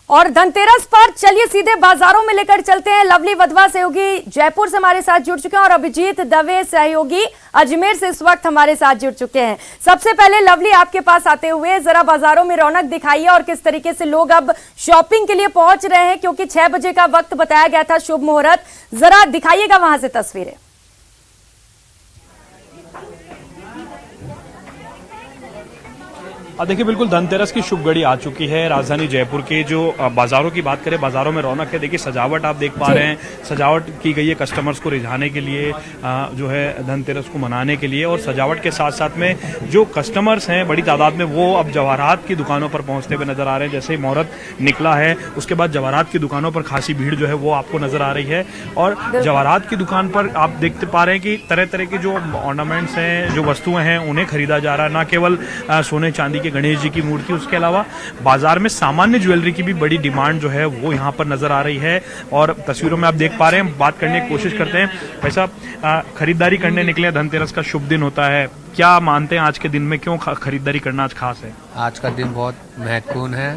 और धनतेरस पर चलिए सीधे बाजारों में लेकर चलते हैं। लवली वधवा सहयोगी जयपुर से हमारे साथ जुड़ चुके हैं और अभिजीत दवे सहयोगी अजमेर से इस वक्त हमारे साथ जुड़ चुके हैं। सबसे पहले लवली, आपके पास आते हुए जरा बाजारों में रौनक दिखाइए और किस तरीके से लोग अब शॉपिंग के लिए पहुंच रहे हैं, क्योंकि 6 बजे का वक्त बताया गया था शुभ मुहूर्त। जरा दिखाइएगा वहां से तस्वीरें। देखिए, बिल्कुल धनतेरस की शुभ घड़ी आ चुकी है। राजधानी जयपुर के जो बाजारों की बात करें, बाजारों में रौनक है। देखिए, सजावट आप देख पा रहे हैं, सजावट की गई है कस्टमर्स को रिझाने के लिए, जो है धनतेरस को मनाने के लिए। और सजावट के साथ साथ में जो कस्टमर्स हैं बड़ी तादाद में, वो अब जवाहरात की दुकानों पर पहुंचते हुए नजर आ रहे हैं। जैसे ही मुहूर्त निकला है उसके बाद जवाहरात की दुकानों पर खासी भीड़ जो है वो आपको नजर आ रही है। और जवाहरात की दुकान पर आप देखते पा रहे हैं कि तरह तरह की जो ऑर्नामेंट्स हैं, जो वस्तुएं हैं, उन्हें खरीदा जा रहा है। न केवल सोने चांदी गणेश जी की मूर्ति, उसके अलावा बाजार में सामान्य ज्वेलरी की भी बड़ी डिमांड जो है वो यहाँ पर नजर आ रही है। और तस्वीरों में आप देख पा रहे हैं, बात करने की कोशिश करते हैं। भाई साहब, खरीदारी करने निकले, धनतेरस का शुभ दिन होता है, क्या मानते हैं आज के दिन में क्यों खरीदारी करना आज खास है? आज का दिन बहुत महत्वपूर्ण है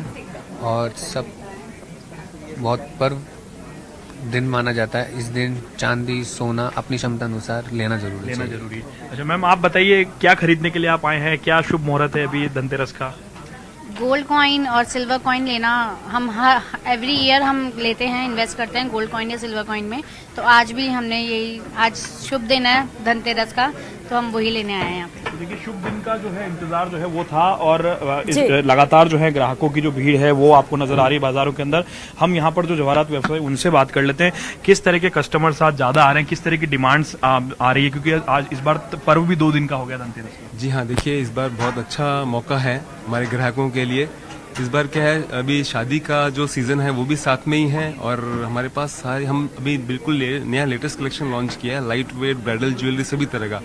और सब बहुत पर्व दिन माना जाता है। इस दिन चांदी सोना अपनी क्षमता अनुसार लेना जरूरी है। अच्छा मैम, आप बताइए क्या खरीदने के लिए आप आए हैं, क्या शुभ मुहूर्त है अभी धनतेरस का? गोल्ड कॉइन और सिल्वर कॉइन लेना हम एवरी ईयर हम लेते हैं, इन्वेस्ट करते हैं गोल्ड कॉइन या सिल्वर कॉइन में। तो आज भी हमने यही, आज शुभ दिन है धनतेरस का, तो हम वही लेने आए हैं यहाँ पे। देखिए, शुभ दिन का जो है इंतजार जो है वो था और लगातार जो है ग्राहकों की जो भीड़ है वो आपको नजर आ रही है बाजारों के अंदर। हम यहाँ पर जो जवाहरात व्यवसायी उनसे बात कर लेते हैं, किस तरह के कस्टमर्स आज ज्यादा आ रहे हैं, किस तरह की डिमांड्स आ रही है, क्योंकि आज इस बार पर्व भी 2 दिन का हो गया धनतेरस का। जी हाँ, देखिए इस बार बहुत अच्छा मौका है हमारे ग्राहकों के लिए। इस बार क्या है, अभी शादी का जो सीजन है वो भी साथ में ही है और हमारे पास सारे, हम अभी बिल्कुल नया लेटेस्ट कलेक्शन लॉन्च किया है, लाइट वेट ब्राइडल ज्वेलरी सभी तरह का।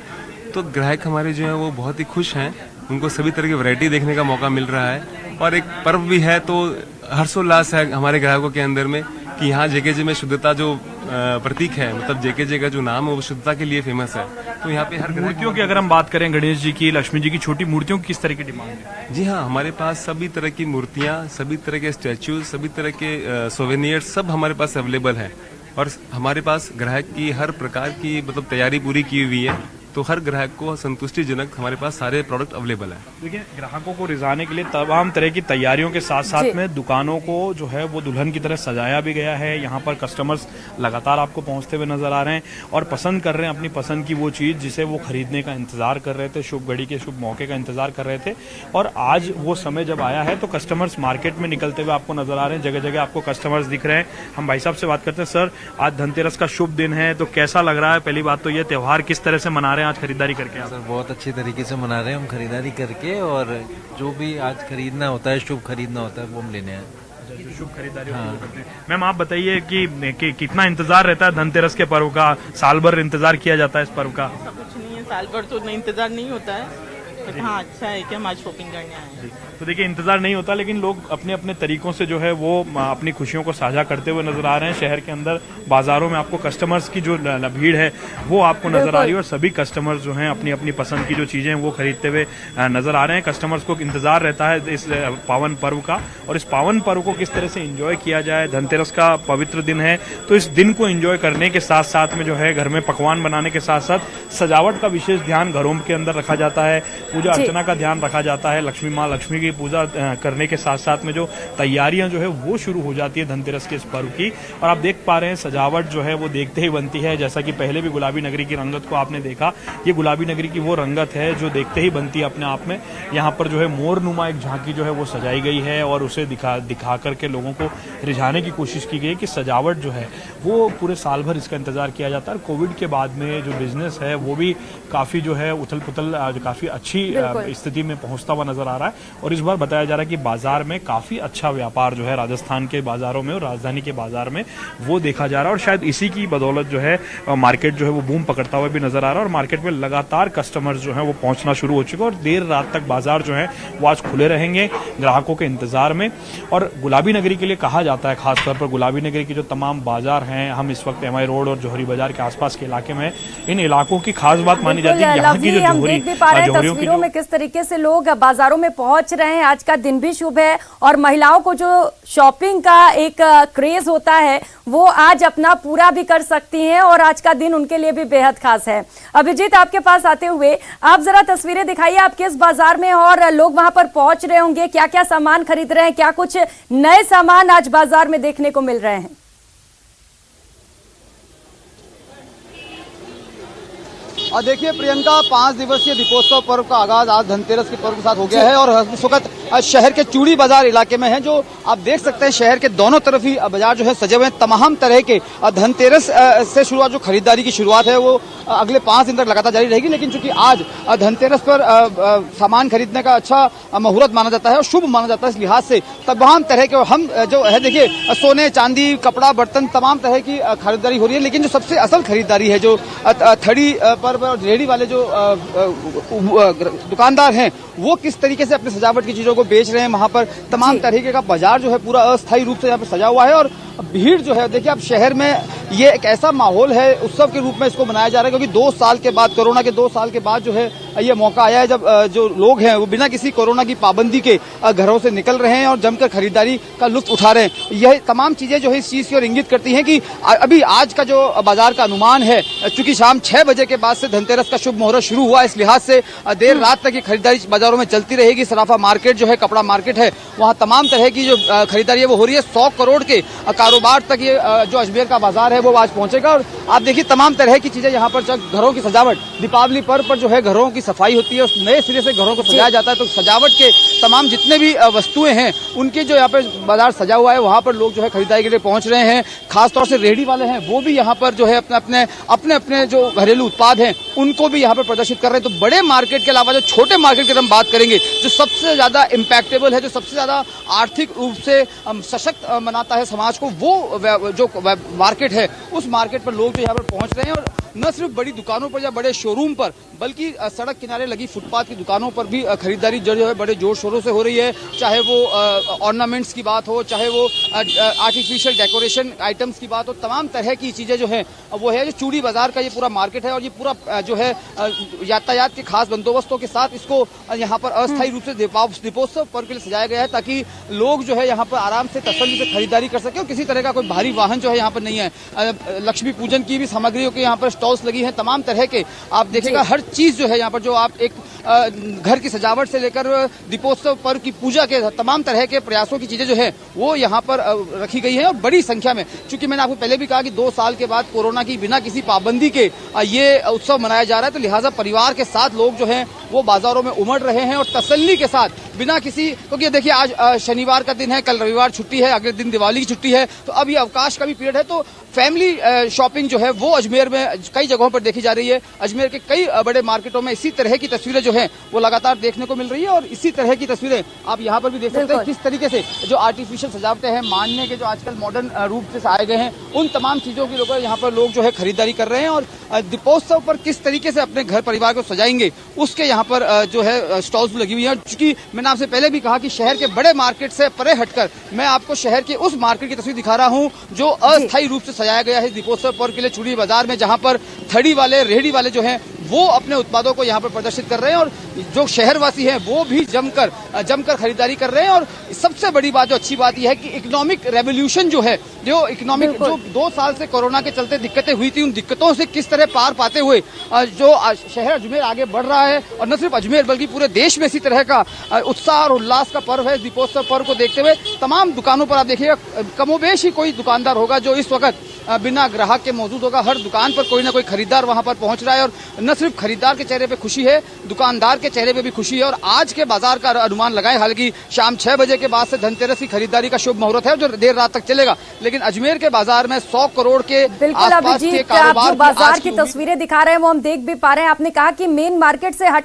तो ग्राहक हमारे जो है वो बहुत ही खुश हैं, उनको सभी तरह की वैरायटी देखने का मौका मिल रहा है। और एक पर्व भी है तो हर्षोल्लास है हमारे ग्राहकों के अंदर में कि यहाँ जेकेजे में शुद्धता जो प्रतीक है, मतलब जेकेजे का जो नाम है वो शुद्धता के लिए फेमस है। तो यहाँ पे हर मूर्तियों की अगर हम बात करें, गणेश जी की, लक्ष्मी जी की छोटी मूर्तियों की किस तरह की डिमांड है? जी हाँ, हमारे पास सभी तरह की मूर्तियाँ, सभी तरह के स्टैचूज, सभी तरह के सोवेनियर सब हमारे पास अवेलेबल है। और हमारे पास ग्राहक की हर प्रकार की मतलब तैयारी पूरी की हुई है, तो हर ग्राहक को संतुष्टिजनक हमारे पास सारे प्रोडक्ट अवेलेबल है। देखिए, ग्राहकों को रिझाने के लिए तमाम तरह की तैयारियों के साथ साथ में दुकानों को जो है वो दुल्हन की तरह सजाया भी गया है। यहाँ पर कस्टमर्स लगातार आपको पहुंचते हुए नजर आ रहे हैं और पसंद कर रहे हैं अपनी पसंद की वो चीज जिसे वो खरीदने का इंतजार कर रहे थे, शुभ घड़ी के शुभ मौके का इंतजार कर रहे थे। और आज वो समय जब आया है तो कस्टमर्स मार्केट में निकलते हुए आपको नजर आ रहे हैं, जगह जगह आपको कस्टमर्स दिख रहे हैं। हम भाई साहब से बात करते हैं। सर, आज धनतेरस का शुभ दिन है, तो कैसा लग रहा है? पहली बात तो ये त्योहार किस तरह से मना रहे हैं आज खरीदारी करके? सर, बहुत अच्छी तरीके से मना रहे हैं हम खरीदारी करके, और जो भी आज खरीदना होता है, शुभ खरीदना होता है, वो हम लेने आए। जो शुभ खरीदारी करते हैं। मैम, आप बताइए कि कितना इंतजार रहता है धनतेरस के पर्व का? साल भर इंतजार किया जाता है इस पर्व का? कुछ नहीं है, साल भर तो इंतजार नहीं होता है, बट हाँ अच्छा है कि हम आज शॉपिंग करने आए हैं। तो देखिए, इंतजार नहीं होता, लेकिन लोग अपने अपने तरीकों से जो है वो अपनी खुशियों को साझा करते हुए नजर आ रहे हैं। शहर के अंदर बाजारों में आपको कस्टमर्स की जो भीड़ है वो आपको नजर आ रही है और सभी कस्टमर्स जो हैं अपनी अपनी पसंद की जो चीजें हैं वो खरीदते हुए नजर आ रहे हैं। कस्टमर्स को इंतजार रहता है इस पावन पर्व का, और इस पावन पर्व को किस तरह से एंजॉय किया जाए। धनतेरस का पवित्र दिन है, तो इस दिन को एंजॉय करने के साथ साथ में जो है घर में पकवान बनाने के साथ साथ सजावट का विशेष ध्यान घरों के अंदर रखा जाता है, पूजा अर्चना का ध्यान रखा जाता है। लक्ष्मी की पूजा करने के साथ साथ में जो तैयारियां जो है वो शुरू हो जाती है धनतेरस के इस पर्व की। और आप देख पा रहे हैं सजावट जो है वो देखते ही बनती है। जैसा कि पहले भी गुलाबी नगरी की रंगत को आपने देखा, ये गुलाबी नगरी की वो रंगत है जो देखते ही बनती है अपने आप में। यहाँ पर जो है मोरनुमा एक झांकी जो है वो सजाई गई है और उसे दिखा करके लोगों को रिझाने की कोशिश की गई कि सजावट जो है वो पूरे साल भर इसका इंतजार किया जाता है। कोविड के बाद में जो बिजनेस है वो भी काफी जो है उथल पुथल काफी अच्छी स्थिति में पहुंचता हुआ नजर आ रहा है। और इस बार बताया जा रहा है कि बाजार में काफी अच्छा व्यापार जो है राजस्थान के बाजारों में और राजधानी के बाजार में वो देखा जा रहा है। और शायद इसी की बदौलत जो है मार्केट जो है वो बूम पकड़ता हुआ भी नजर आ रहा है और मार्केट में लगातार कस्टमर्स जो है वो पहुंचना शुरू हो चुके हैं और देर रात तक बाजार जो है वो आज खुले रहेंगे ग्राहकों के इंतजार में। और गुलाबी नगरी के लिए कहा जाता है, खासतौर पर गुलाबी नगरी के जो तमाम बाजार हैं, हम इस वक्त एमआई रोड और जौहरी बाजार के आसपास के इलाके में, इन इलाकों की खास बात मानी जाती है यहाँ की जो जौहरी की तस्वीरों में किस तरीके से लोग बाजारों में पहुंच रहे हैं। आज का दिन भी शुभ है और महिलाओं को जो शॉपिंग का एक क्रेज होता है वो आज अपना पूरा भी कर सकती हैं और आज का दिन उनके लिए भी बेहद खास है। अभिजीत, आपके पास आते हुए आप जरा तस्वीरें दिखाइए, आप किस बाजार में और लोग वहां पर पहुंच रहे होंगे, क्या क्या सामान खरीद रहे हैं, क्या कुछ नए सामान आज बाजार में देखने को मिल रहे हैं? और देखिए प्रियंका, 5 दिवसीय दीपोत्सव पर्व का आगाज आज धनतेरस के पर्व के साथ हो गया है और इस वक्त शहर के चूड़ी बाजार इलाके में है, जो आप देख सकते हैं शहर के दोनों तरफ ही बाजार जो है सजे हुए हैं। तमाम तरह के धनतेरस से शुरुआत, जो खरीदारी की शुरुआत है वो अगले 5 दिन तक लगातार जारी रहेगी, लेकिन चूंकि आज धनतेरस पर सामान खरीदने का अच्छा मुहूर्त माना जाता है और शुभ माना जाता है, इस लिहाज से तमाम तरह के हम जो है देखिए सोने चांदी कपड़ा बर्तन तमाम तरह की खरीदारी हो रही है। लेकिन जो सबसे असल खरीदारी है, जो थड़ी पर रेहड़ी वाले जो दुकानदार हैं वो किस तरीके से अपने सजावट की चीजों को बेच रहे हैं, वहां पर तमाम तरीके का बाजार जो है पूरा अस्थायी रूप से यहाँ पर सजा हुआ है। और भीड़ जो है देखिए, अब शहर में ये एक ऐसा माहौल है, उत्सव के रूप में इसको मनाया जा रहा है, क्योंकि 2 साल के बाद, कोरोना के 2 साल के बाद जो है ये मौका आया है जब जो लोग हैं वो बिना किसी कोरोना की पाबंदी के घरों से निकल रहे हैं और जमकर खरीदारी का लुत्फ उठा रहे हैं। यह तमाम चीजें जो है इस चीज की ओर इंगित करती हैं कि अभी आज का जो बाजार का अनुमान है, चूंकि शाम 6 बजे के बाद से धनतेरस का शुभ मुहूर्त शुरू हुआ, इस लिहाज से देर रात तक ये खरीदारी बाजारों में चलती रहेगी। सराफा मार्केट जो है, कपड़ा मार्केट है, वहाँ तमाम तरह की जो खरीदारी है वो हो रही है। 100 करोड़ के कारोबार तक ये जो अजमेर का बाजार है वो आज पहुंचेगा। और आप देखिए तमाम तरह की चीजें यहाँ पर, घरों की सजावट, दीपावली पर्व पर जो है घरों की सफाई होती है, उस नए सिरे से घरों को सजाया जाता है, तो सजावट के तमाम जितने भी वस्तुएं हैं उनके जो यहाँ पे बाजार सजा हुआ है, वहां पर लोग जो है खरीदारी के लिए पहुंच रहे हैं। खासतौर से रेहड़ी वाले हैं वो भी यहाँ पर जो है अपने जो घरेलू उत्पाद हैं उनको भी यहाँ पर प्रदर्शित कर रहे हैं। तो बड़े मार्केट के अलावा जो छोटे मार्केट की हम बात करेंगे, जो सबसे ज्यादा इम्पैक्टेबल है, जो सबसे ज्यादा आर्थिक रूप से सशक्त बनाता है समाज को, वो जो मार्केट है उस मार्केट पर लोग जो यहाँ पर पहुंच रहे हैं। और न सिर्फ बड़ी दुकानों पर या बड़े शोरूम पर, बल्कि सड़क किनारे लगी फुटपाथ की दुकानों पर भी खरीदारी जो है बड़े जोर शोरों से हो रही है। चाहे वो ऑर्नामेंट्स की बात हो, चाहे वो आर्टिफिशियल डेकोरेशन आइटम्स की बात हो, तमाम तरह की चीजें जो हैं वो है। जो चूड़ी बाजार का ये पूरा मार्केट है और ये पूरा जो है यातायात के खास बंदोबस्तों के साथ इसको यहाँ पर अस्थायी रूप से दीपोत्सव पर्व के लिए सजाया गया है, ताकि लोग जो है यहाँ पर आराम से तसल्ली से खरीदारी कर सके और किसी तरह का कोई भारी वाहन जो है यहाँ पर नहीं है। लक्ष्मी पूजन की भी सामग्रियों के यहाँ पर स्टॉल्स लगी हैं, तमाम तरह के आप देखेगा हर चीज जो है यहाँ पर, जो आप एक घर की सजावट से लेकर दीपोत्सव पर्व की पूजा के तमाम तरह के प्रयासों की चीजें जो है वो यहाँ पर रखी गई है और बड़ी संख्या में। चूंकि मैंने आपको पहले भी कहा कि 2 साल के बाद कोरोना की बिना किसी पाबंदी के ये उत्सव मनाया जा रहा है, तो लिहाजा परिवार के साथ लोग जो हैं वो बाजारों में उमड़ रहे हैं और तसल्ली के साथ, बिना किसी, क्योंकि देखिए आज शनिवार का दिन है, कल रविवार छुट्टी है, अगले दिन दिवाली की छुट्टी है, तो अब ये अवकाश का भी पीरियड है, तो फैमिली शॉपिंग जो है वो अजमेर में कई जगहों पर देखी जा रही है। अजमेर के कई बड़े मार्केटों में इसी तरह की तस्वीरें जो हैं वो लगातार देखने को मिल रही है और इसी तरह की तस्वीरें आप यहाँ पर भी देख सकते हैं। किस तरीके से जो आर्टिफिशियल सजावटें हैं, मानने के जो आजकल मॉडर्न रूप से आए गए हैं, उन तमाम चीजों की यहाँ पर लोग जो है खरीदारी कर रहे हैं और दीपोत्सव पर किस तरीके से अपने घर परिवार को सजाएंगे उसके यहाँ पर जो है स्टॉल्स लगी हुई है। चूंकि मैंने आपसे पहले भी कहा कि शहर के बड़े मार्केट से परे हटकर मैं आपको शहर के उस मार्केट की तस्वीर दिखा रहा हूँ जो अस्थायी रूप से सजाया गया है दीपोत्सव पर्व के लिए चूड़ी बाजार में, जहां पर थड़ी वाले, रेहड़ी वाले जो हैं वो अपने उत्पादों को यहाँ पर प्रदर्शित कर रहे हैं और जो शहरवासी हैं वो भी जमकर खरीदारी कर रहे हैं। और सबसे बड़ी बात, जो अच्छी बात यह है कि इकोनॉमिक रेवोल्यूशन जो है, जो इकोनॉमिक जो 2 साल से कोरोना के चलते दिक्कतें हुई थी, उन दिक्कतों से किस तरह पार पाते हुए जो शहर अजमेर आगे बढ़ रहा है, और न सिर्फ अजमेर बल्कि पूरे देश में इसी तरह का उत्साह और उल्लास का पर्व है। दीपोत्सव पर्व को देखते हुए तमाम दुकानों पर आप देखिएगा कमोबेश ही कोई दुकानदार होगा जो इस वक्त बिना ग्राहक के मौजूद होगा। हर दुकान पर कोई ना कोई खरीदार वहां पर पहुंच रहा है और न सिर्फ खरीदार के चेहरे पे खुशी है, दुकानदार के चेहरे पे भी खुशी है। और आज के बाजार का अनुमान लगाएं, हालांकि शाम 6 बजे के बाद से धनतेरस की खरीदारी का शुभ मुहूर्त है जो देर रात तक चलेगा, लेकिन अजमेर के बाजार में 100 करोड़ के आसपास के कारोबार, बाजार की तस्वीरें दिखा रहे हैं वो हम देख भी पा रहे हैं। आपने कहा कि मेन मार्केट से हट